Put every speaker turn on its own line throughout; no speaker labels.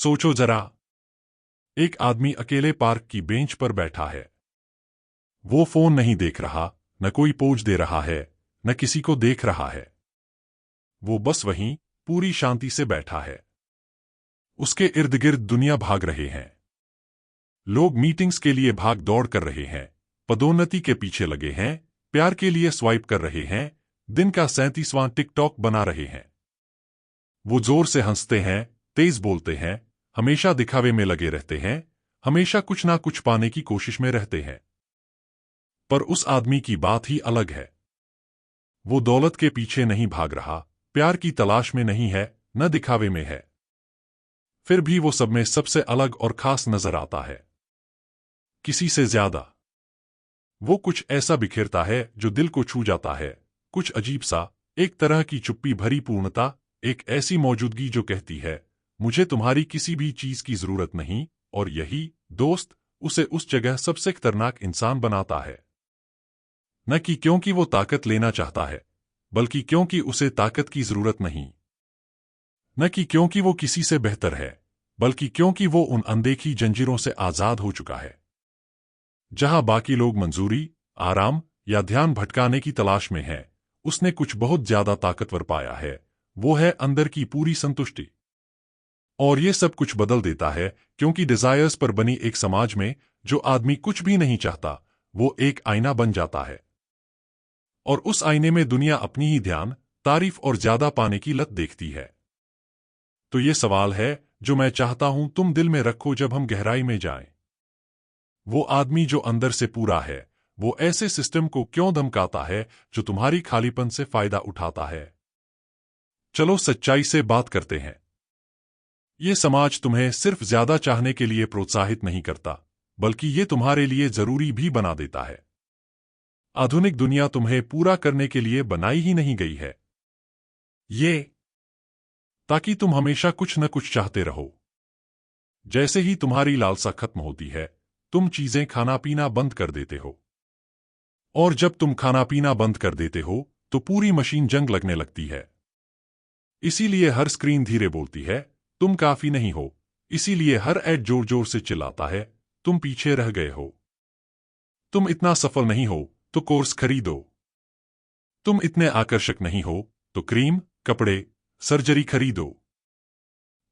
सोचो जरा, एक आदमी अकेले पार्क की बेंच पर बैठा है। वो फोन नहीं देख रहा, न कोई पोज दे रहा है, न किसी को देख रहा है। वो बस वहीं पूरी शांति से बैठा है। उसके इर्द गिर्द दुनिया भाग रहे हैं। लोग मीटिंग्स के लिए भाग दौड़ कर रहे हैं, पदोन्नति के पीछे लगे हैं, प्यार के लिए स्वाइप कर रहे हैं, दिन का 37वां टिकटॉक बना रहे हैं। वो जोर से हंसते हैं, तेज बोलते हैं, हमेशा दिखावे में लगे रहते हैं, हमेशा कुछ ना कुछ पाने की कोशिश में रहते हैं। पर उस आदमी की बात ही अलग है। वो दौलत के पीछे नहीं भाग रहा, प्यार की तलाश में नहीं है, न दिखावे में है। फिर भी वो सब में सबसे अलग और खास नजर आता है, किसी से ज्यादा। वो कुछ ऐसा बिखेरता है जो दिल को छू जाता है, कुछ अजीब सा, एक तरह की चुप्पी भरी पूर्णता, एक ऐसी मौजूदगी जो कहती है, मुझे तुम्हारी किसी भी चीज की जरूरत नहीं। और यही, दोस्त, उसे उस जगह सबसे खतरनाक इंसान बनाता है। न कि क्योंकि वो ताकत लेना चाहता है, बल्कि क्योंकि उसे ताकत की जरूरत नहीं। न कि क्योंकि वो किसी से बेहतर है, बल्कि क्योंकि वो उन अनदेखी जंजीरों से आजाद हो चुका है। जहां बाकी लोग मंजूरी, आराम या ध्यान भटकाने की तलाश में हैं, उसने कुछ बहुत ज्यादा ताकतवर पाया है। वो है अंदर की पूरी संतुष्टि। और ये सब कुछ बदल देता है, क्योंकि डिजायर्स पर बनी एक समाज में जो आदमी कुछ भी नहीं चाहता, वो एक आईना बन जाता है। और उस आईने में दुनिया अपनी ही ध्यान, तारीफ और ज्यादा पाने की लत देखती है। तो ये सवाल है जो मैं चाहता हूं तुम दिल में रखो जब हम गहराई में जाएं। वो आदमी जो अंदर से पूरा है, वो ऐसे सिस्टम को क्यों धमकाता है जो तुम्हारी खालीपन से फायदा उठाता है? चलो सच्चाई से बात करते हैं। ये समाज तुम्हें सिर्फ ज्यादा चाहने के लिए प्रोत्साहित नहीं करता, बल्कि ये तुम्हारे लिए जरूरी भी बना देता है। आधुनिक दुनिया तुम्हें पूरा करने के लिए बनाई ही नहीं गई है। ये ताकि तुम हमेशा कुछ न कुछ चाहते रहो। जैसे ही तुम्हारी लालसा खत्म होती है, तुम चीजें खाना पीना बंद कर देते हो। और जब तुम खाना पीना बंद कर देते हो, तो पूरी मशीन जंग लगने लगती है। इसीलिए हर स्क्रीन धीरे बोलती है, तुम काफी नहीं हो। इसीलिए हर ऐड जोर जोर से चिल्लाता है, तुम पीछे रह गए हो। तुम इतना सफल नहीं हो, तो कोर्स खरीदो। तुम इतने आकर्षक नहीं हो, तो क्रीम, कपड़े, सर्जरी खरीदो।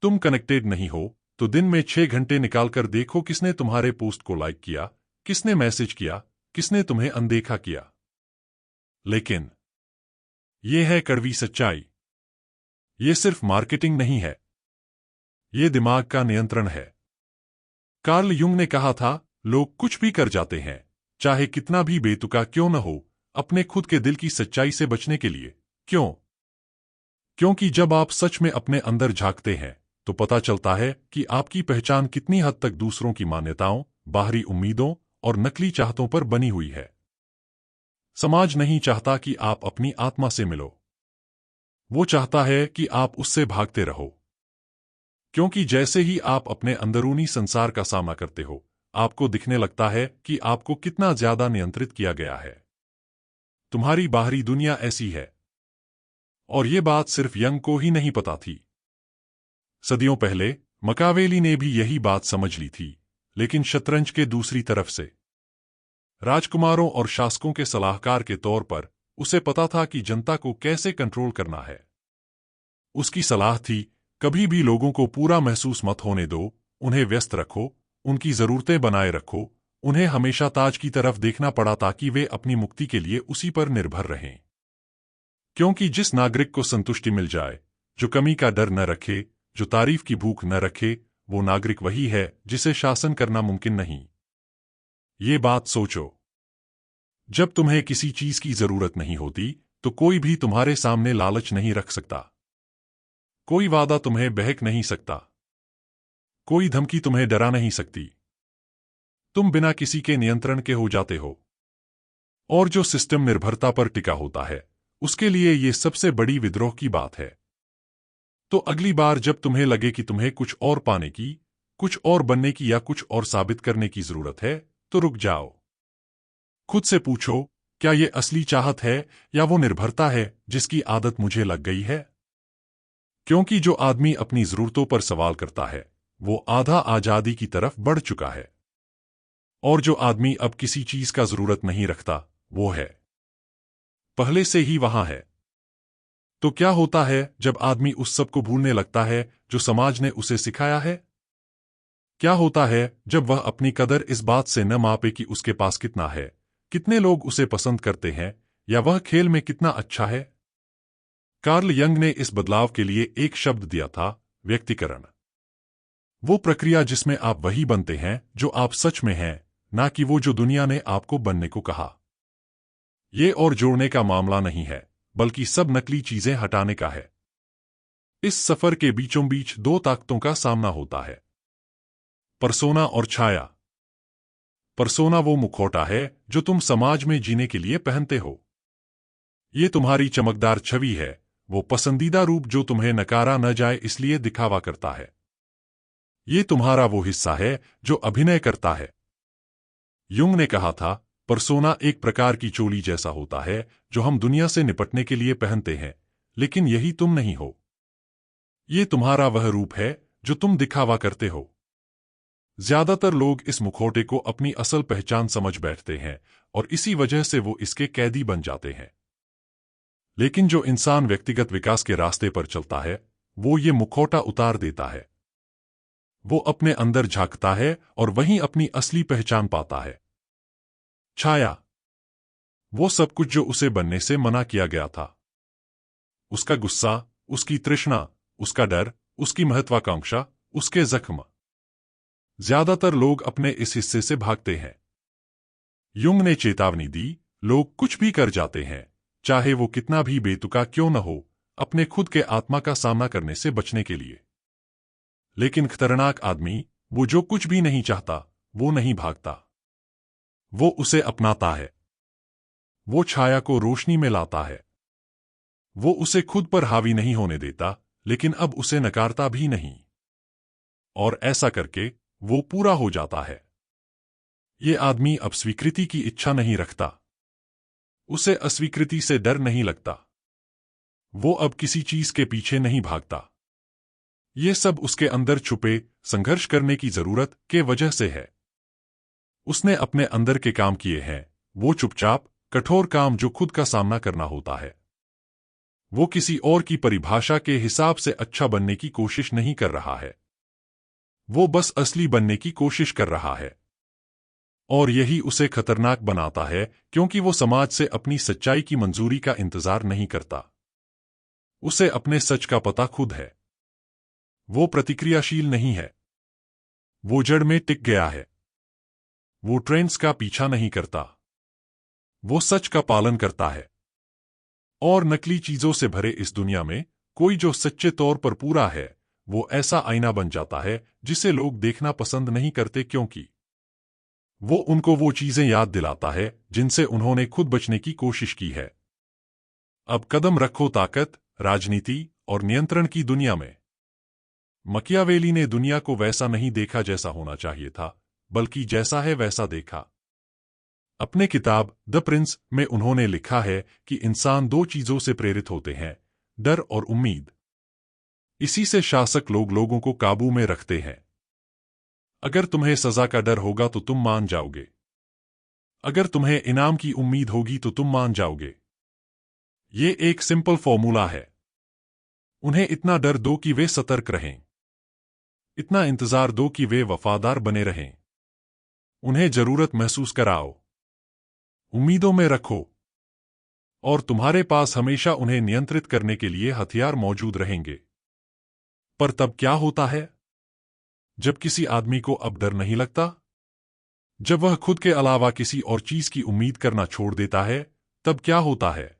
तुम कनेक्टेड नहीं हो, तो दिन में 6 घंटे निकालकर देखो किसने तुम्हारे पोस्ट को लाइक किया, किसने मैसेज किया, किसने तुम्हें अनदेखा किया। लेकिन यह है कड़वी सच्चाई। ये सिर्फ मार्केटिंग नहीं है, ये दिमाग का नियंत्रण है। कार्ल युंग ने कहा था, लोग कुछ भी कर जाते हैं, चाहे कितना भी बेतुका क्यों न हो, अपने खुद के दिल की सच्चाई से बचने के लिए। क्यों? क्योंकि जब आप सच में अपने अंदर झांकते हैं, तो पता चलता है कि आपकी पहचान कितनी हद तक दूसरों की मान्यताओं, बाहरी उम्मीदों और नकली चाहतों पर बनी हुई है। समाज नहीं चाहता कि आप अपनी आत्मा से मिलो। वो चाहता है कि आप उससे भागते रहो। क्योंकि जैसे ही आप अपने अंदरूनी संसार का सामना करते हो, आपको दिखने लगता है कि आपको कितना ज्यादा नियंत्रित किया गया है। तुम्हारी बाहरी दुनिया ऐसी है। और ये बात सिर्फ यंग को ही नहीं पता थी। सदियों पहले मकावेली ने भी यही बात समझ ली थी, लेकिन शतरंज के दूसरी तरफ से। राजकुमारों और शासकों के सलाहकार के तौर पर उसे पता था कि जनता को कैसे कंट्रोल करना है। उसकी सलाह थी, कभी भी लोगों को पूरा महसूस मत होने दो, उन्हें व्यस्त रखो, उनकी जरूरतें बनाए रखो, उन्हें हमेशा ताज की तरफ देखना पड़ा ताकि वे अपनी मुक्ति के लिए उसी पर निर्भर रहें। क्योंकि जिस नागरिक को संतुष्टि मिल जाए, जो कमी का डर न रखे, जो तारीफ की भूख न रखे, वो नागरिक वही है जिसे शासन करना मुमकिन नहीं। ये बात सोचो। जब तुम्हें किसी चीज की जरूरत नहीं होती, तो कोई भी तुम्हारे सामने लालच नहीं रख सकता। कोई वादा तुम्हें बहक नहीं सकता। कोई धमकी तुम्हें डरा नहीं सकती। तुम बिना किसी के नियंत्रण के हो जाते हो। और जो सिस्टम निर्भरता पर टिका होता है, उसके लिए ये सबसे बड़ी विद्रोह की बात है। तो अगली बार जब तुम्हें लगे कि तुम्हें कुछ और पाने की, कुछ और बनने की या कुछ और साबित करने की जरूरत है, तो रुक जाओ। खुद से पूछो, क्या ये असली चाहत है या वो निर्भरता है जिसकी आदत मुझे लग गई है? क्योंकि जो आदमी अपनी जरूरतों पर सवाल करता है, वो आधा आजादी की तरफ बढ़ चुका है। और जो आदमी अब किसी चीज का जरूरत नहीं रखता, वो है पहले से ही वहां है। तो क्या होता है जब आदमी उस सब को भूलने लगता है जो समाज ने उसे सिखाया है? क्या होता है जब वह अपनी कदर इस बात से न मापे कि उसके पास कितना है, कितने लोग उसे पसंद करते हैं, या वह खेल में कितना अच्छा है? कार्ल यंग ने इस बदलाव के लिए एक शब्द दिया था, व्यक्तिकरण। वो प्रक्रिया जिसमें आप वही बनते हैं जो आप सच में हैं, ना कि वो जो दुनिया ने आपको बनने को कहा। ये और जोड़ने का मामला नहीं है, बल्कि सब नकली चीजें हटाने का है। इस सफर के बीचों बीच दो ताकतों का सामना होता है, परसोना और छाया। परसोना वो मुखौटा है जो तुम समाज में जीने के लिए पहनते हो। ये तुम्हारी चमकदार छवि है, वो पसंदीदा रूप जो तुम्हें नकारा न जाए इसलिए दिखावा करता है। ये तुम्हारा वो हिस्सा है जो अभिनय करता है। युंग ने कहा था, परसोना एक प्रकार की चोली जैसा होता है जो हम दुनिया से निपटने के लिए पहनते हैं, लेकिन यही तुम नहीं हो। ये तुम्हारा वह रूप है जो तुम दिखावा करते हो। ज्यादातर लोग इस मुखौटे को अपनी असल पहचान समझ बैठते हैं और इसी वजह से वो इसके कैदी बन जाते हैं। लेकिन जो इंसान व्यक्तिगत विकास के रास्ते पर चलता है, वो ये मुखौटा उतार देता है। वो अपने अंदर झांकता है और वहीं अपनी असली पहचान पाता है। छाया, वो सब कुछ जो उसे बनने से मना किया गया था। उसका गुस्सा, उसकी तृष्णा, उसका डर, उसकी महत्वाकांक्षा, उसके जख्म। ज्यादातर लोग अपने इस हिस्से से भागते हैं। युंग ने चेतावनी दी, लोग कुछ भी कर जाते हैं, चाहे वो कितना भी बेतुका क्यों न हो, अपने खुद के आत्मा का सामना करने से बचने के लिए। लेकिन खतरनाक आदमी, वो जो कुछ भी नहीं चाहता, वो नहीं भागता। वो उसे अपनाता है। वो छाया को रोशनी में लाता है। वो उसे खुद पर हावी नहीं होने देता, लेकिन अब उसे नकारता भी नहीं। और ऐसा करके वो पूरा हो जाता है। ये आदमी अब स्वीकृति की इच्छा नहीं रखता। उसे अस्वीकृति से डर नहीं लगता। वो अब किसी चीज के पीछे नहीं भागता। ये सब उसके अंदर छुपे संघर्ष करने की जरूरत के वजह से है। उसने अपने अंदर के काम किए हैं, वो चुपचाप कठोर काम जो खुद का सामना करना होता है। वो किसी और की परिभाषा के हिसाब से अच्छा बनने की कोशिश नहीं कर रहा है। वो बस असली बनने की कोशिश कर रहा है। और यही उसे खतरनाक बनाता है, क्योंकि वो समाज से अपनी सच्चाई की मंजूरी का इंतजार नहीं करता। उसे अपने सच का पता खुद है। वो प्रतिक्रियाशील नहीं है। वो जड़ में टिक गया है। वो ट्रेंड्स का पीछा नहीं करता। वो सच का पालन करता है। और नकली चीजों से भरे इस दुनिया में कोई जो सच्चे तौर पर पूरा है, वो ऐसा आईना बन जाता है जिसे लोग देखना पसंद नहीं करते, क्योंकि वो उनको वो चीजें याद दिलाता है जिनसे उन्होंने खुद बचने की कोशिश की है। अब कदम रखो ताकत, राजनीति और नियंत्रण की दुनिया में। मकियावेली ने दुनिया को वैसा नहीं देखा जैसा होना चाहिए था, बल्कि जैसा है वैसा देखा। अपने किताब द प्रिंस में उन्होंने लिखा है कि इंसान दो चीजों से प्रेरित होते हैं, डर और उम्मीद। इसी से शासक लोग लोगों को काबू में रखते हैं। अगर तुम्हें सजा का डर होगा तो तुम मान जाओगे। अगर तुम्हें इनाम की उम्मीद होगी तो तुम मान जाओगे। ये एक सिंपल फॉर्मूला है। उन्हें इतना डर दो कि वे सतर्क रहें। इतना इंतजार दो कि वे वफादार बने रहें। उन्हें जरूरत महसूस कराओ। उम्मीदों में रखो। और तुम्हारे पास हमेशा उन्हें नियंत्रित करने के लिए हथियार मौजूद रहेंगे। पर तब क्या होता है जब किसी आदमी को अब डर नहीं लगता? जब वह खुद के अलावा किसी और चीज की उम्मीद करना छोड़ देता है, तब क्या होता है?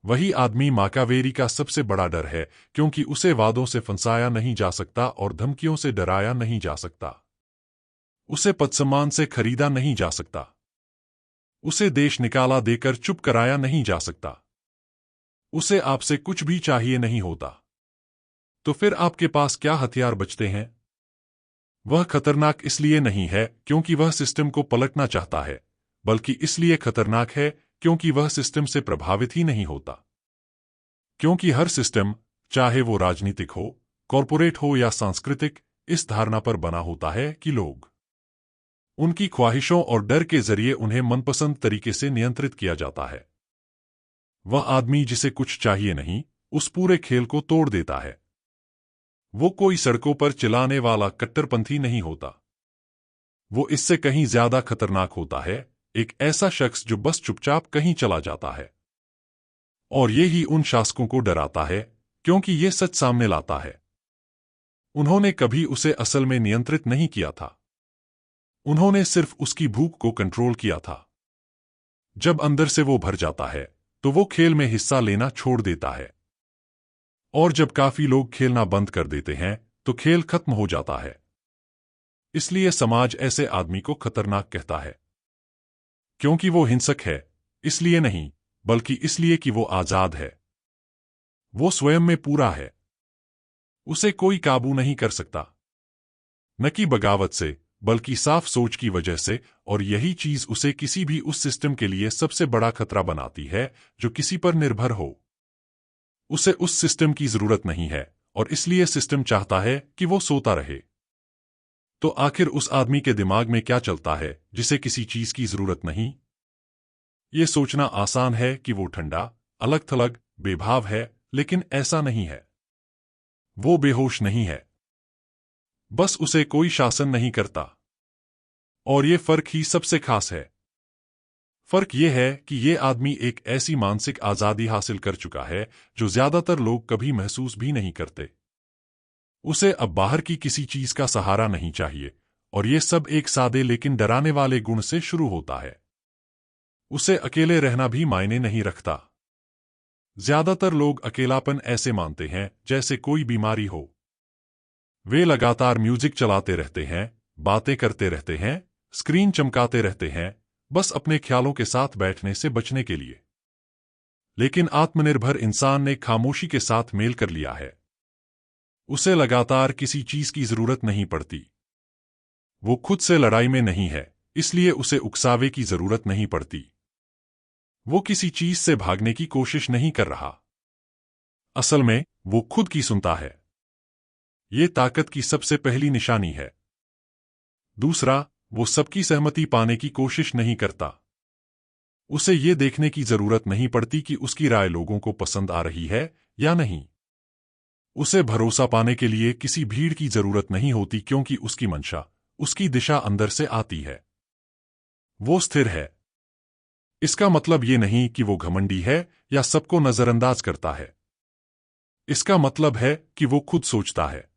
वही आदमी माकावेरी का सबसे बड़ा डर है, क्योंकि उसे वादों से फंसाया नहीं जा सकता और धमकियों से डराया नहीं जा सकता। उसे पदसम्मान से खरीदा नहीं जा सकता। उसे देश निकाला देकर चुप कराया नहीं जा सकता। उसे आपसे कुछ भी चाहिए नहीं होता। तो फिर आपके पास क्या हथियार बचते हैं? वह खतरनाक इसलिए नहीं है क्योंकि वह सिस्टम को पलटना चाहता है, बल्कि इसलिए खतरनाक है क्योंकि वह सिस्टम से प्रभावित ही नहीं होता। क्योंकि हर सिस्टम, चाहे वो राजनीतिक हो, कॉरपोरेट हो या सांस्कृतिक, इस धारणा पर बना होता है कि लोग उनकी ख्वाहिशों और डर के जरिए उन्हें मनपसंद तरीके से नियंत्रित किया जाता है। वह आदमी जिसे कुछ चाहिए नहीं, उस पूरे खेल को तोड़ देता है। वो कोई सड़कों पर चिल्लाने वाला कट्टरपंथी नहीं होता। वो इससे कहीं ज्यादा खतरनाक होता है, एक ऐसा शख्स जो बस चुपचाप कहीं चला जाता है। और ये ही उन शासकों को डराता है, क्योंकि ये सच सामने लाता है। उन्होंने कभी उसे असल में नियंत्रित नहीं किया था। उन्होंने सिर्फ उसकी भूख को कंट्रोल किया था। जब अंदर से वो भर जाता है, तो वो खेल में हिस्सा लेना छोड़ देता है। और जब काफी लोग खेलना बंद कर देते हैं, तो खेल खत्म हो जाता है। इसलिए समाज ऐसे आदमी को खतरनाक कहता है। क्योंकि वो हिंसक है, इसलिए नहीं, बल्कि इसलिए कि वो आजाद है। वो स्वयं में पूरा है। उसे कोई काबू नहीं कर सकता। न कि बगावत से, बल्कि साफ सोच की वजह से। और यही चीज उसे किसी भी उस सिस्टम के लिए सबसे बड़ा खतरा बनाती है जो किसी पर निर्भर हो। उसे उस सिस्टम की जरूरत नहीं है, और इसलिए सिस्टम चाहता है कि वो सोता रहे। तो आखिर उस आदमी के दिमाग में क्या चलता है जिसे किसी चीज की जरूरत नहीं? ये सोचना आसान है कि वो ठंडा, अलग थलग, बेभाव है, लेकिन ऐसा नहीं है। वो बेहोश नहीं है। बस उसे कोई शासन नहीं करता। और ये फर्क ही सबसे खास है। फर्क ये है कि ये आदमी एक ऐसी मानसिक आजादी हासिल कर चुका है जो ज्यादातर लोग कभी महसूस भी नहीं करते। उसे अब बाहर की किसी चीज का सहारा नहीं चाहिए, और ये सब एक सादे लेकिन डराने वाले गुण से शुरू होता है। उसे अकेले रहना भी मायने नहीं रखता। ज्यादातर लोग अकेलापन ऐसे मानते हैं जैसे कोई बीमारी हो। वे लगातार म्यूजिक चलाते रहते हैं, बातें करते रहते हैं, स्क्रीन चमकाते रहते हैं, बस अपने ख्यालों के साथ बैठने से बचने के लिए। लेकिन आत्मनिर्भर इंसान ने खामोशी के साथ मेल कर लिया है। उसे लगातार किसी चीज की जरूरत नहीं पड़ती। वो खुद से लड़ाई में नहीं है, इसलिए उसे उकसावे की जरूरत नहीं पड़ती। वो किसी चीज से भागने की कोशिश नहीं कर रहा। असल में वो खुद की सुनता है। ये ताकत की सबसे पहली निशानी है। दूसरा, वो सबकी सहमति पाने की कोशिश नहीं करता। उसे ये देखने की जरूरत नहीं पड़ती कि उसकी राय लोगों को पसंद आ रही है या नहीं। उसे भरोसा पाने के लिए किसी भीड़ की जरूरत नहीं होती, क्योंकि उसकी मंशा, उसकी दिशा अंदर से आती है। वो स्थिर है। इसका मतलब ये नहीं कि वो घमंडी है या सबको नजरअंदाज करता है। इसका मतलब है कि वो खुद सोचता है।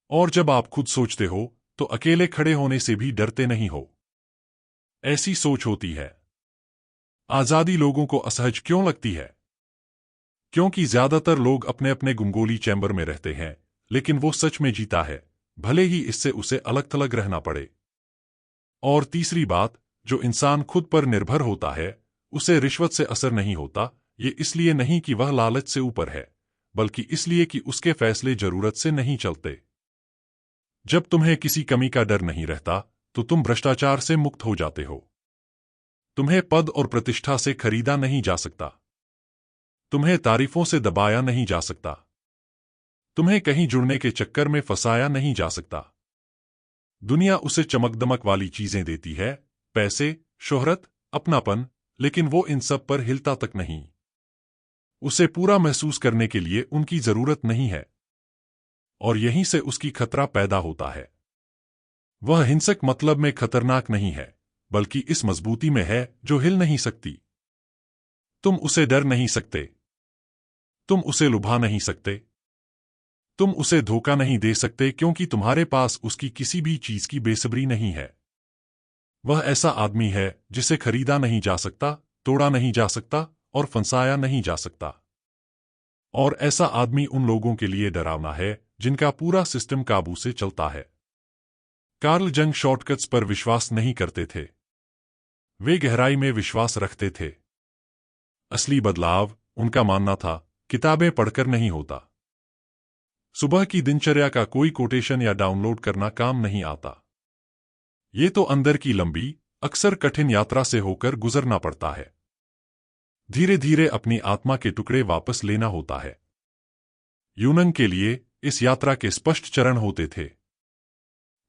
और जब आप खुद सोचते हो, तो अकेले खड़े होने से भी डरते नहीं हो। ऐसी सोच होती है। आजादी लोगों को असहज क्यों लगती है? क्योंकि ज्यादातर लोग अपने अपने गुंगोली चैम्बर में रहते हैं, लेकिन वो सच में जीता है, भले ही इससे उसे अलग थलग रहना पड़े। और तीसरी बात, जो इंसान खुद पर निर्भर होता है, उसे रिश्वत से असर नहीं होता। ये इसलिए नहीं कि वह लालच से ऊपर है, बल्कि इसलिए कि उसके फैसले जरूरत से नहीं चलते। जब तुम्हें किसी कमी का डर नहीं रहता, तो तुम भ्रष्टाचार से मुक्त हो जाते हो। तुम्हें पद और प्रतिष्ठा से खरीदा नहीं जा सकता। तुम्हें तारीफों से दबाया नहीं जा सकता। तुम्हें कहीं जुड़ने के चक्कर में फंसाया नहीं जा सकता। दुनिया उसे चमकदमक वाली चीजें देती है, पैसे, शोहरत, अपनापन, लेकिन वो इन सब पर हिलता तक नहीं। उसे पूरा महसूस करने के लिए उनकी जरूरत नहीं है। और यहीं से उसकी खतरा पैदा होता है। वह हिंसक मतलब में खतरनाक नहीं है, बल्कि इस मजबूती में है जो हिल नहीं सकती। तुम उसे डर नहीं सकते। तुम उसे लुभा नहीं सकते। तुम उसे धोखा नहीं दे सकते, क्योंकि तुम्हारे पास उसकी किसी भी चीज की बेसब्री नहीं है। वह ऐसा आदमी है जिसे खरीदा नहीं जा सकता, तोड़ा नहीं जा सकता और फंसाया नहीं जा सकता। और ऐसा आदमी उन लोगों के लिए डरावना है जिनका पूरा सिस्टम काबू से चलता है। कार्ल जंग शॉर्टकट्स पर विश्वास नहीं करते थे। वे गहराई में विश्वास रखते थे। असली बदलाव, उनका मानना था, किताबें पढ़कर नहीं होता। सुबह की दिनचर्या का कोई कोटेशन या डाउनलोड करना काम नहीं आता। ये तो अंदर की लंबी, अक्सर कठिन यात्रा से होकर गुजरना पड़ता है। धीरे धीरे अपनी आत्मा के टुकड़े वापस लेना होता है। यूनंग के लिए इस यात्रा के स्पष्ट चरण होते थे।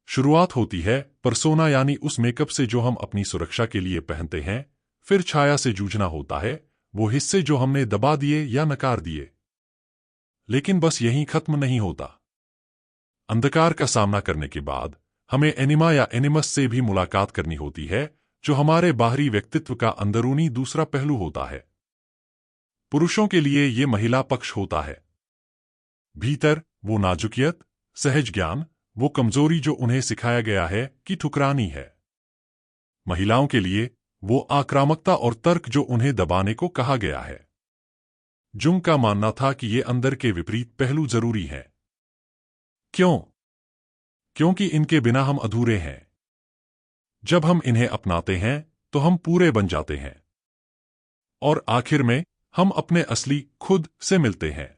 शुरुआत होती है पर्सोना यानी उस मेकअप से जो हम अपनी सुरक्षा के लिए पहनते हैं। फिर छाया से जूझना होता है, वो हिस्से जो हमने दबा दिए या नकार दिए। लेकिन बस यहीं खत्म नहीं होता। अंधकार का सामना करने के बाद हमें एनिमा या एनिमस से भी मुलाकात करनी होती है, जो हमारे बाहरी व्यक्तित्व का अंदरूनी दूसरा पहलू होता है। पुरुषों के लिए ये महिला पक्ष होता है। भीतर वो नाजुकियत, सहज ज्ञान, वो कमजोरी जो उन्हें सिखाया गया है कि ठुकरानी है। महिलाओं के लिए वो आक्रामकता और तर्क जो उन्हें दबाने को कहा गया है। जुंग का मानना था कि ये अंदर के विपरीत पहलू जरूरी हैं। क्यों? क्योंकि इनके बिना हम अधूरे हैं। जब हम इन्हें अपनाते हैं तो हम पूरे बन जाते हैं, और आखिर में हम अपने असली खुद से मिलते हैं।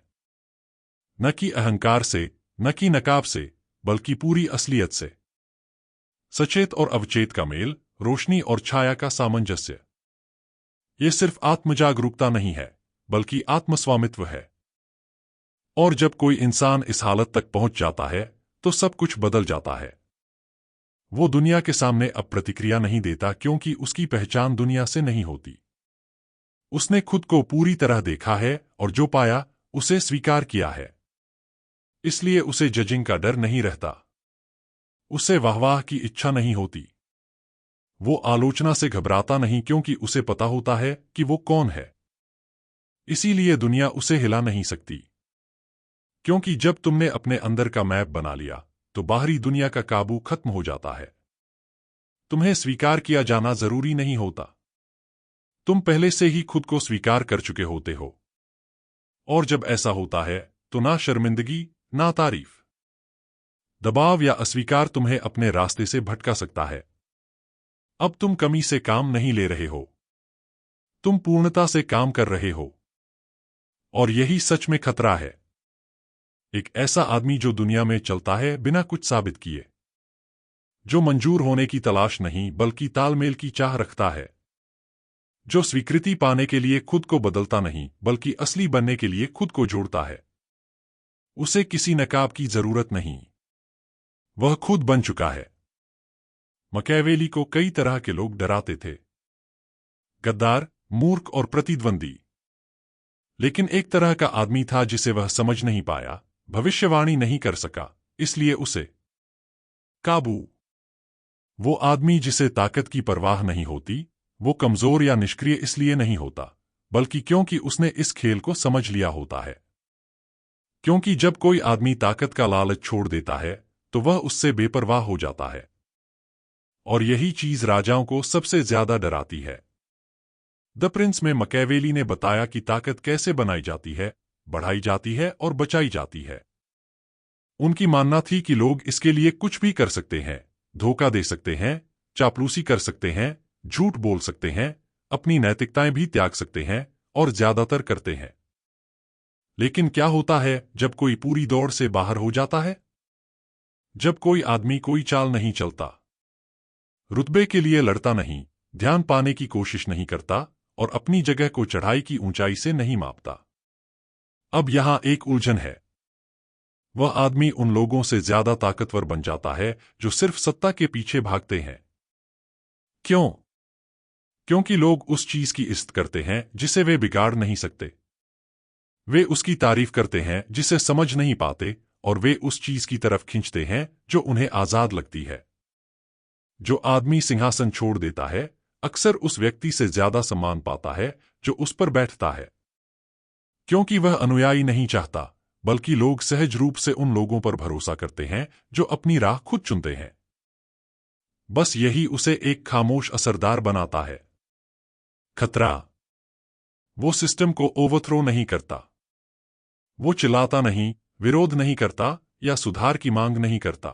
न कि अहंकार से, न कि नकाब से, बल्कि पूरी असलियत से। सचेत और अवचेत का मेल, रोशनी और छाया का सामंजस्य। ये सिर्फ आत्मजागरूकता नहीं है, बल्कि आत्मस्वामित्व है। और जब कोई इंसान इस हालत तक पहुंच जाता है तो सब कुछ बदल जाता है। वो दुनिया के सामने अब प्रतिक्रिया नहीं देता, क्योंकि उसकी पहचान दुनिया से नहीं होती। उसने खुद को पूरी तरह देखा है और जो पाया उसे स्वीकार किया है। इसलिए उसे जजिंग का डर नहीं रहता। उसे वाहवाह की इच्छा नहीं होती। वो आलोचना से घबराता नहीं, क्योंकि उसे पता होता है कि वो कौन है। इसीलिए दुनिया उसे हिला नहीं सकती। क्योंकि जब तुमने अपने अंदर का मैप बना लिया तो बाहरी दुनिया का काबू खत्म हो जाता है। तुम्हें स्वीकार किया जाना जरूरी नहीं होता। तुम पहले से ही खुद को स्वीकार कर चुके होते हो। और जब ऐसा होता है तो ना शर्मिंदगी, ना तारीफ, दबाव या अस्वीकार तुम्हें अपने रास्ते से भटका सकता है। अब तुम कमी से काम नहीं ले रहे हो, तुम पूर्णता से काम कर रहे हो। और यही सच में खतरा है। एक ऐसा आदमी जो दुनिया में चलता है बिना कुछ साबित किए, जो मंजूर होने की तलाश नहीं बल्कि तालमेल की चाह रखता है, जो स्वीकृति पाने के लिए खुद को बदलता नहीं बल्कि असली बनने के लिए खुद को जोड़ता है। उसे किसी नकाब की जरूरत नहीं, वह खुद बन चुका है। मकैवेली को कई तरह के लोग डराते थे, गद्दार, मूर्ख और प्रतिद्वंदी। लेकिन एक तरह का आदमी था जिसे वह समझ नहीं पाया, भविष्यवाणी नहीं कर सका, इसलिए उसे काबू। वो आदमी जिसे ताकत की परवाह नहीं होती, वो कमजोर या निष्क्रिय इसलिए नहीं होता, बल्कि क्योंकि उसने इस खेल को समझ लिया होता है। क्योंकि जब कोई आदमी ताकत का लालच छोड़ देता है तो वह उससे बेपरवाह हो जाता है। और यही चीज राजाओं को सबसे ज्यादा डराती है। द प्रिंस में मकैवेली ने बताया कि ताकत कैसे बनाई जाती है, बढ़ाई जाती है और बचाई जाती है। उनकी मानना थी कि लोग इसके लिए कुछ भी कर सकते हैं, धोखा दे सकते हैं, चापलूसी कर सकते हैं, झूठ बोल सकते हैं, अपनी नैतिकताएं भी त्याग सकते हैं, और ज्यादातर करते हैं। लेकिन क्या होता है जब कोई पूरी दौड़ से बाहर हो जाता है? जब कोई आदमी कोई चाल नहीं चलता, रुतबे के लिए लड़ता नहीं, ध्यान पाने की कोशिश नहीं करता और अपनी जगह को चढ़ाई की ऊंचाई से नहीं मापता। अब यहां एक उलझन है। वह आदमी उन लोगों से ज्यादा ताकतवर बन जाता है जो सिर्फ सत्ता के पीछे भागते हैं। क्यों? क्योंकि लोग उस चीज की इज्जत करते हैं जिसे वे बिगाड़ नहीं सकते। वे उसकी तारीफ करते हैं जिसे समझ नहीं पाते, और वे उस चीज की तरफ खींचते हैं जो उन्हें आजाद लगती है। जो आदमी सिंहासन छोड़ देता है अक्सर उस व्यक्ति से ज्यादा सम्मान पाता है जो उस पर बैठता है। क्योंकि वह अनुयायी नहीं चाहता, बल्कि लोग सहज रूप से उन लोगों पर भरोसा करते हैं जो अपनी राह खुद चुनते हैं। बस यही उसे एक खामोश असरदार बनाता है। खतरा, वो सिस्टम को ओवरथ्रो नहीं करता। वो चिल्लाता नहीं, विरोध नहीं करता या सुधार की मांग नहीं करता।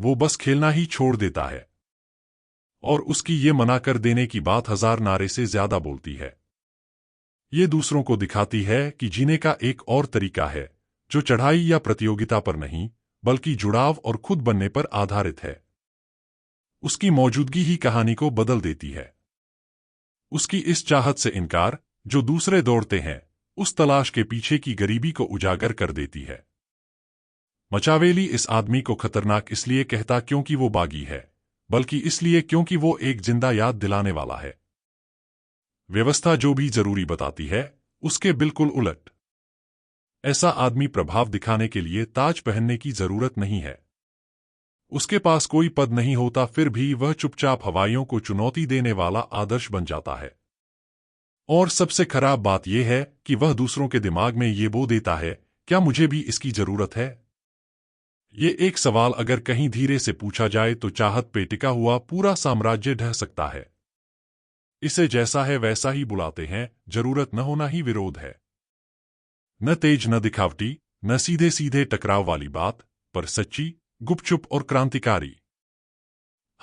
वो बस खेलना ही छोड़ देता है। और उसकी ये मना कर देने की बात 1000 नारे से ज्यादा बोलती है। ये दूसरों को दिखाती है कि जीने का एक और तरीका है जो चढ़ाई या प्रतियोगिता पर नहीं बल्कि जुड़ाव और खुद बनने पर आधारित है। उसकी मौजूदगी ही कहानी को बदल देती है। उसकी इस चाहत से इनकार जो दूसरे दौड़ते हैं, उस तलाश के पीछे की गरीबी को उजागर कर देती है। मचावेली इस आदमी को खतरनाक इसलिए कहता क्योंकि वो बागी है, बल्कि इसलिए क्योंकि वो एक जिंदा याद दिलाने वाला है। व्यवस्था जो भी जरूरी बताती है, उसके बिल्कुल उलट। ऐसा आदमी प्रभाव दिखाने के लिए ताज पहनने की जरूरत नहीं है। उसके पास कोई पद नहीं होता, फिर भी वह चुपचाप हवाइयों को चुनौती देने वाला आदर्श बन जाता है। और सबसे खराब बात यह है कि वह दूसरों के दिमाग में ये बो देता है, क्या मुझे भी इसकी जरूरत है? ये एक सवाल अगर कहीं धीरे से पूछा जाए तो चाहत पे टिका हुआ पूरा साम्राज्य ढह सकता है। इसे जैसा है वैसा ही बुलाते हैं, जरूरत न होना ही विरोध है। न तेज न दिखावटी, न सीधे सीधे टकराव वाली बात, पर सच्ची, गुपचुप और क्रांतिकारी।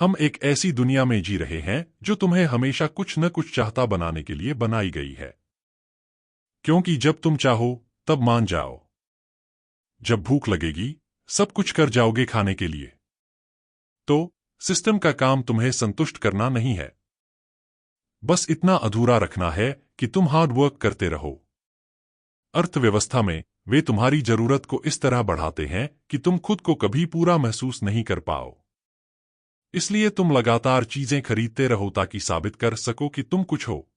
हम एक ऐसी दुनिया में जी रहे हैं जो तुम्हें हमेशा कुछ न कुछ चाहता बनाने के लिए बनाई गई है। क्योंकि जब तुम चाहो तब मान जाओ। जब भूख लगेगी सब कुछ कर जाओगे खाने के लिए। तो सिस्टम का काम तुम्हें संतुष्ट करना नहीं है, बस इतना अधूरा रखना है कि तुम हार्ड वर्क करते रहो। अर्थव्यवस्था में वे तुम्हारी जरूरत को इस तरह बढ़ाते हैं कि तुम खुद को कभी पूरा महसूस नहीं कर पाओ। इसलिए तुम लगातार चीजें खरीदते रहो ताकि साबित कर सको कि तुम कुछ हो।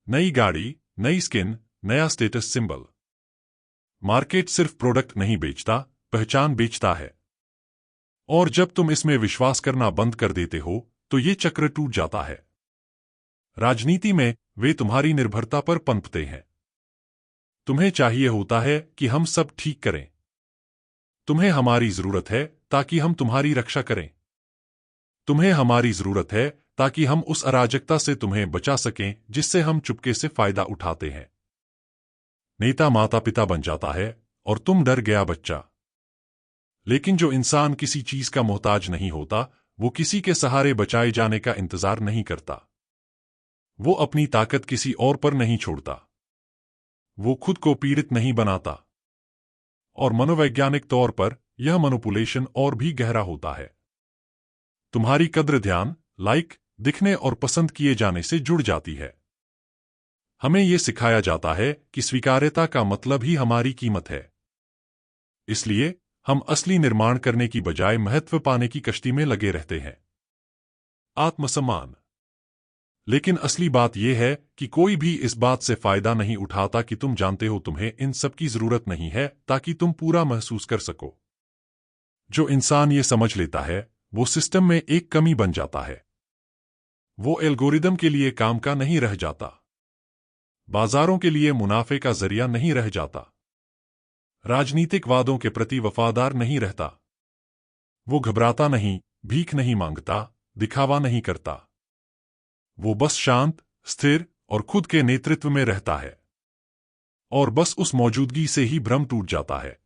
नई गाड़ी, नई स्किन, नया स्टेटस सिंबल। मार्केट सिर्फ प्रोडक्ट नहीं बेचता, पहचान बेचता है। और जब तुम इसमें विश्वास करना बंद कर देते हो तो ये चक्र टूट जाता है। राजनीति में वे तुम्हारी निर्भरता पर पनपते हैं। तुम्हें चाहिए होता है कि हम सब ठीक करें। तुम्हें हमारी जरूरत है ताकि हम तुम्हारी रक्षा करें। तुम्हें हमारी जरूरत है ताकि हम उस अराजकता से तुम्हें बचा सकें जिससे हम चुपके से फायदा उठाते हैं। नेता माता पिता बन जाता है और तुम डर गया बच्चा। लेकिन जो इंसान किसी चीज का मोहताज नहीं होता, वो किसी के सहारे बचाए जाने का इंतजार नहीं करता। वो अपनी ताकत किसी और पर नहीं छोड़ता। वो खुद को पीड़ित नहीं बनाता। और मनोवैज्ञानिक तौर पर यह मैनिपुलेशन और भी गहरा होता है। तुम्हारी कद्र ध्यान, लाइक, दिखने और पसंद किए जाने से जुड़ जाती है। हमें यह सिखाया जाता है कि स्वीकार्यता का मतलब ही हमारी कीमत है। इसलिए हम असली निर्माण करने की बजाय महत्व पाने की कश्ती में लगे रहते हैं। आत्मसम्मान। लेकिन असली बात यह है कि कोई भी इस बात से फायदा नहीं उठाता कि तुम जानते हो तुम्हें इन सब की जरूरत नहीं है ताकि तुम पूरा महसूस कर सको। जो इंसान ये समझ लेता है वो सिस्टम में एक कमी बन जाता है। वो एल्गोरिदम के लिए काम का नहीं रह जाता। बाजारों के लिए मुनाफे का जरिया नहीं रह जाता। राजनीतिक वादों के प्रति वफादार नहीं रहता। वो घबराता नहीं, भीख नहीं मांगता, दिखावा नहीं करता। वो बस शांत, स्थिर और खुद के नेतृत्व में रहता है। और बस उस मौजूदगी से ही भ्रम टूट जाता है।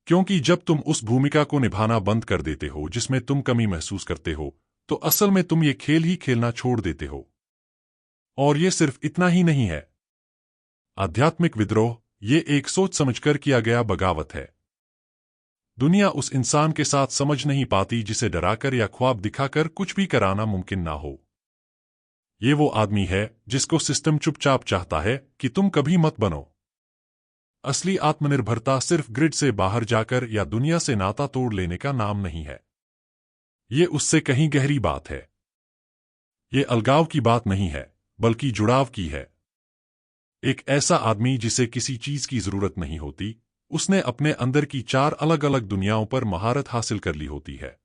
क्योंकि जब तुम उस भूमिका को निभाना बंद कर देते हो जिसमें तुम कमी महसूस करते हो, तो असल में तुम ये खेल ही खेलना छोड़ देते हो। और ये सिर्फ इतना ही नहीं है। आध्यात्मिक विद्रोह ये एक सोच समझकर किया गया बगावत है। दुनिया उस इंसान के साथ समझ नहीं पाती जिसे डराकर या ख्वाब दिखाकर कुछ भी कराना मुमकिन ना हो। ये वो आदमी है जिसको सिस्टम चुपचाप चाहता है कि तुम कभी मत बनो। असली आत्मनिर्भरता सिर्फ ग्रिड से बाहर जाकर या दुनिया से नाता तोड़ लेने का नाम नहीं है। ये उससे कहीं गहरी बात है। ये अलगाव की बात नहीं है, बल्कि जुड़ाव की है। एक ऐसा आदमी जिसे किसी चीज की जरूरत नहीं होती, उसने अपने अंदर की 4 अलग अलग दुनियाओं पर महारत हासिल कर ली होती है।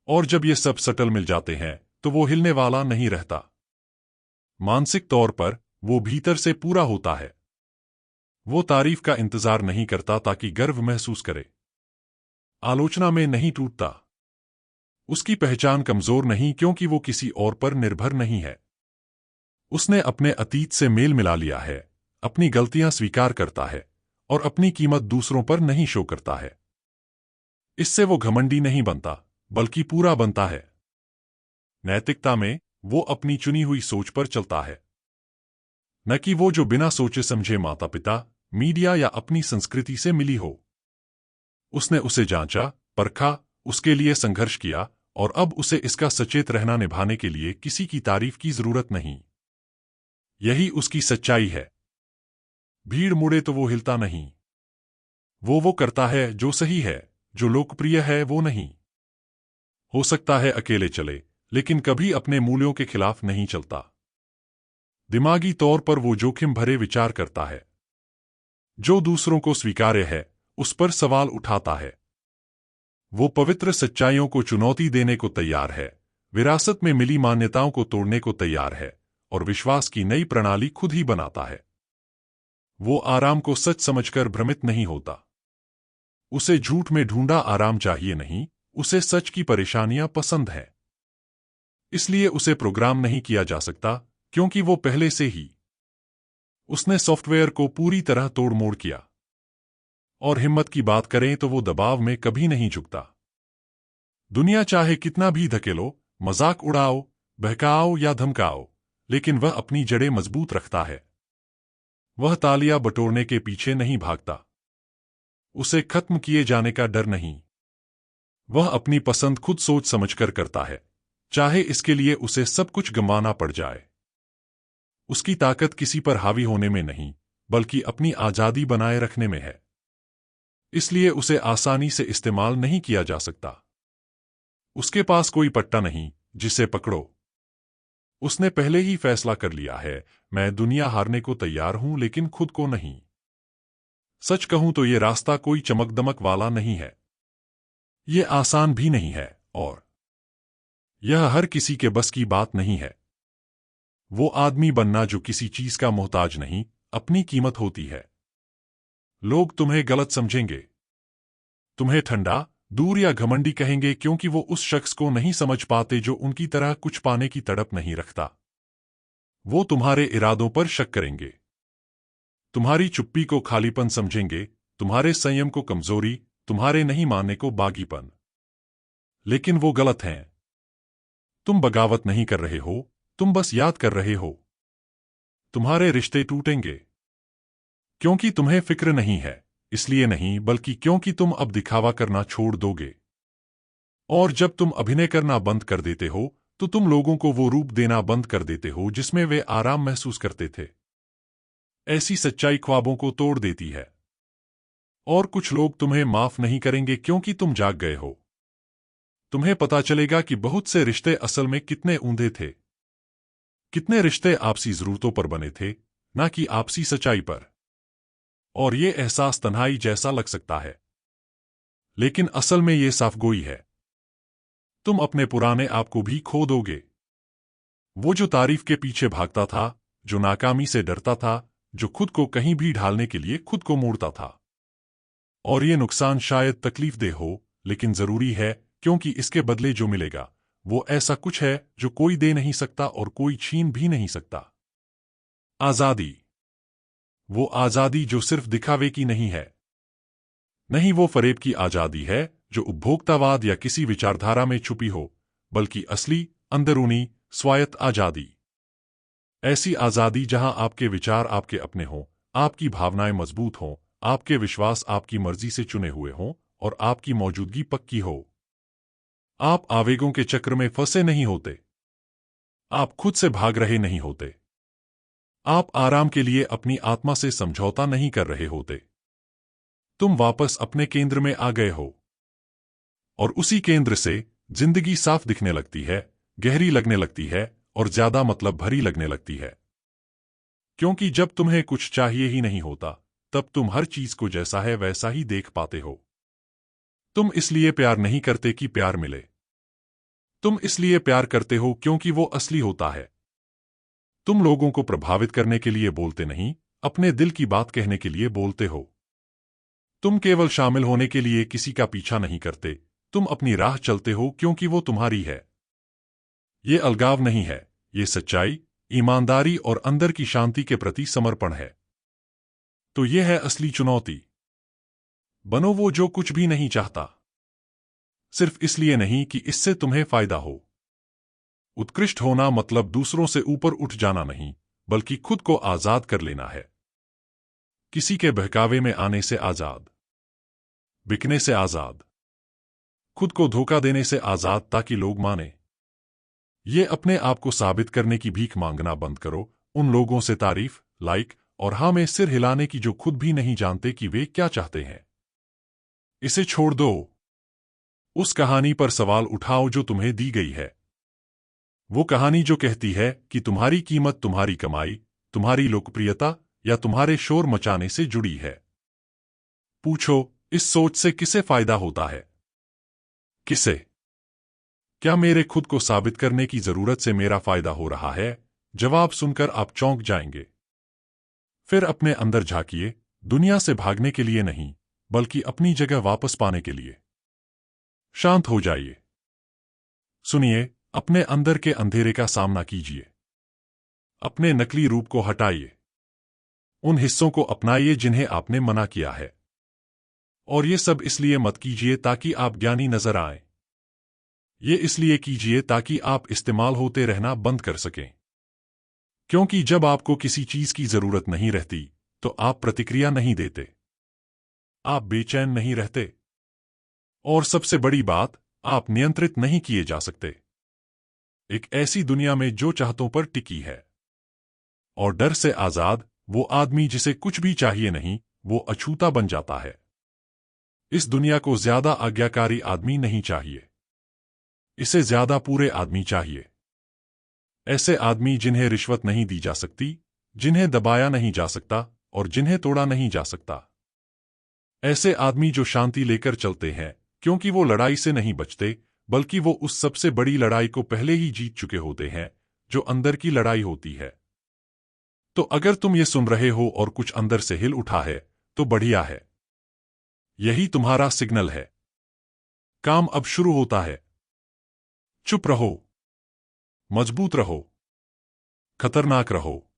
और जब ये सब सटल मिल जाते हैं तो वो हिलने वाला नहीं रहता। मानसिक तौर पर वो भीतर से पूरा होता है। वो तारीफ का इंतजार नहीं करता ताकि गर्व महसूस करे। आलोचना में नहीं टूटता। उसकी पहचान कमजोर नहीं क्योंकि वो किसी और पर निर्भर नहीं है। उसने अपने अतीत से मेल मिला लिया है, अपनी गलतियां स्वीकार करता है और अपनी कीमत दूसरों पर नहीं शो करता है। इससे वो घमंडी नहीं बनता, बल्कि पूरा बनता है। नैतिकता में वो अपनी चुनी हुई सोच पर चलता है, न कि वो जो बिना सोचे समझे माता पिता, मीडिया या अपनी संस्कृति से मिली हो। उसने उसे जांचा, परखा, उसके लिए संघर्ष किया और अब उसे इसका सचेत रहना निभाने के लिए किसी की तारीफ की जरूरत नहीं। यही उसकी सच्चाई है। भीड़ मुड़े तो वो हिलता नहीं। वो करता है जो सही है, जो लोकप्रिय है वो नहीं। हो सकता है अकेले चले, लेकिन कभी अपने मूल्यों के खिलाफ नहीं चलता। दिमागी तौर पर वो जोखिम भरे विचार करता है। जो दूसरों को स्वीकार्य है, उस पर सवाल उठाता है। वो पवित्र सच्चाइयों को चुनौती देने को तैयार है, विरासत में मिली मान्यताओं को तोड़ने को तैयार है, और विश्वास की नई प्रणाली खुद ही बनाता है। वो आराम को सच समझकर भ्रमित नहीं होता। उसे झूठ में ढूंढा आराम चाहिए नहीं, उसे सच की परेशानियां पसंद है। इसलिए उसे प्रोग्राम नहीं किया जा सकता, क्योंकि वो पहले से ही उसने सॉफ्टवेयर को पूरी तरह तोड़ मोड़ किया। और हिम्मत की बात करें तो वो दबाव में कभी नहीं झुकता। दुनिया चाहे कितना भी धकेलो, मजाक उड़ाओ, बहकाओ या धमकाओ, लेकिन वह अपनी जड़ें मजबूत रखता है। वह तालियां बटोरने के पीछे नहीं भागता। उसे खत्म किए जाने का डर नहीं। वह अपनी पसंद खुद सोच समझकर करता है, चाहे इसके लिए उसे सब कुछ गंवाना पड़ जाए। उसकी ताकत किसी पर हावी होने में नहीं, बल्कि अपनी आजादी बनाए रखने में है। इसलिए उसे आसानी से इस्तेमाल नहीं किया जा सकता। उसके पास कोई पट्टा नहीं जिसे पकड़ो। उसने पहले ही फैसला कर लिया है, मैं दुनिया हारने को तैयार हूं, लेकिन खुद को नहीं। सच कहूं तो ये रास्ता कोई चमक-दमक वाला नहीं है। ये आसान भी नहीं है, और यह हर किसी के बस की बात नहीं है। वो आदमी बनना जो किसी चीज का मोहताज नहीं, अपनी कीमत होती है। लोग तुम्हें गलत समझेंगे, तुम्हें ठंडा, दूर या घमंडी कहेंगे, क्योंकि वो उस शख्स को नहीं समझ पाते जो उनकी तरह कुछ पाने की तड़प नहीं रखता। वो तुम्हारे इरादों पर शक करेंगे, तुम्हारी चुप्पी को खालीपन समझेंगे, तुम्हारे संयम को कमजोरी, तुम्हारे नहीं मानने को बागीपन। लेकिन वो गलत हैं। तुम बगावत नहीं कर रहे हो, तुम बस याद कर रहे हो। तुम्हारे रिश्ते टूटेंगे, क्योंकि तुम्हें फिक्र नहीं है, इसलिए नहीं, बल्कि क्योंकि तुम अब दिखावा करना छोड़ दोगे। और जब तुम अभिनय करना बंद कर देते हो, तो तुम लोगों को वो रूप देना बंद कर देते हो जिसमें वे आराम महसूस करते थे। ऐसी सच्चाई ख्वाबों को तोड़ देती है। और कुछ लोग तुम्हें माफ नहीं करेंगे क्योंकि तुम जाग गए हो। तुम्हें पता चलेगा कि बहुत से रिश्ते असल में कितने ऊंधे थे। कितने रिश्ते आपसी जरूरतों पर बने थे, ना कि आपसी सच्चाई पर। और ये एहसास तन्हाई जैसा लग सकता है, लेकिन असल में ये साफगोई है। तुम अपने पुराने आप को भी खो दोगे। वो जो तारीफ के पीछे भागता था, जो नाकामी से डरता था, जो खुद को कहीं भी ढालने के लिए खुद को मोड़ता था। और ये नुकसान शायद तकलीफदेह हो, लेकिन जरूरी है, क्योंकि इसके बदले जो मिलेगा वो ऐसा कुछ है जो कोई दे नहीं सकता और कोई छीन भी नहीं सकता। आजादी। वो आजादी जो सिर्फ दिखावे की नहीं है। नहीं, वो फरेब की आजादी है जो उपभोक्तावाद या किसी विचारधारा में छुपी हो, बल्कि असली, अंदरूनी, स्वायत्त आजादी। ऐसी आजादी जहां आपके विचार आपके अपने हों, आपकी भावनाएं मजबूत हों, आपके विश्वास आपकी मर्जी से चुने हुए हों, और आपकी मौजूदगी पक्की हो। आप आवेगों के चक्र में फंसे नहीं होते। आप खुद से भाग रहे नहीं होते। आप आराम के लिए अपनी आत्मा से समझौता नहीं कर रहे होते। तुम वापस अपने केंद्र में आ गए हो। और उसी केंद्र से जिंदगी साफ दिखने लगती है, गहरी लगने लगती है, और ज्यादा मतलब भरी लगने लगती है। क्योंकि जब तुम्हें कुछ चाहिए ही नहीं होता, तब तुम हर चीज को जैसा है वैसा ही देख पाते हो। तुम इसलिए प्यार नहीं करते कि प्यार मिले। तुम इसलिए प्यार करते हो क्योंकि वो असली होता है। तुम लोगों को प्रभावित करने के लिए बोलते नहीं, अपने दिल की बात कहने के लिए बोलते हो। तुम केवल शामिल होने के लिए किसी का पीछा नहीं करते, तुम अपनी राह चलते हो क्योंकि वो तुम्हारी है। ये अलगाव नहीं है, ये सच्चाई, ईमानदारी और अंदर की शांति के प्रति समर्पण है। तो ये है असली चुनौती। बनो वो जो कुछ भी नहीं चाहता, सिर्फ इसलिए नहीं कि इससे तुम्हें फायदा हो। उत्कृष्ट होना मतलब दूसरों से ऊपर उठ जाना नहीं, बल्कि खुद को आजाद कर लेना है। किसी के बहकावे में आने से आजाद, बिकने से आजाद, खुद को धोखा देने से आजाद, ताकि लोग माने। ये अपने आप को साबित करने की भीख मांगना बंद करो, उन लोगों से तारीफ, लाइक और हाँ में सिर हिलाने की जो खुद भी नहीं जानते कि वे क्या चाहते हैं। इसे छोड़ दो। उस कहानी पर सवाल उठाओ जो तुम्हें दी गई है। वो कहानी जो कहती है कि तुम्हारी कीमत तुम्हारी कमाई, तुम्हारी लोकप्रियता या तुम्हारे शोर मचाने से जुड़ी है। पूछो, इस सोच से किसे फायदा होता है? किसे? क्या मेरे खुद को साबित करने की जरूरत से मेरा फायदा हो रहा है? जवाब सुनकर आप चौंक जाएंगे। फिर अपने अंदर झांकिए, दुनिया से भागने के लिए नहीं, बल्कि अपनी जगह वापस पाने के लिए। शांत हो जाइए। सुनिए, अपने अंदर के अंधेरे का सामना कीजिए। अपने नकली रूप को हटाइए। उन हिस्सों को अपनाइए जिन्हें आपने मना किया है। और ये सब इसलिए मत कीजिए ताकि आप ज्ञानी नजर आएं। ये इसलिए कीजिए ताकि आप इस्तेमाल होते रहना बंद कर सकें। क्योंकि जब आपको किसी चीज की जरूरत नहीं रहती, तो आप प्रतिक्रिया नहीं देते। आप बेचैन नहीं रहते। और सबसे बड़ी बात, आप नियंत्रित नहीं किए जा सकते। एक ऐसी दुनिया में जो चाहतों पर टिकी है और डर से आजाद, वो आदमी जिसे कुछ भी चाहिए नहीं, वो अछूता बन जाता है। इस दुनिया को ज्यादा आज्ञाकारी आदमी नहीं चाहिए। इसे ज्यादा पूरे आदमी चाहिए। ऐसे आदमी जिन्हें रिश्वत नहीं दी जा सकती, जिन्हें दबाया नहीं जा सकता और जिन्हें तोड़ा नहीं जा सकता। ऐसे आदमी जो शांति लेकर चलते हैं, क्योंकि वो लड़ाई से नहीं बचते, बल्कि वो उस सबसे बड़ी लड़ाई को पहले ही जीत चुके होते हैं, जो अंदर की लड़ाई होती है। तो अगर तुम ये सुन रहे हो और कुछ अंदर से हिल उठा है, तो बढ़िया है। यही तुम्हारा सिग्नल है। काम अब शुरू होता है। चुप रहो, मजबूत रहो, खतरनाक रहो।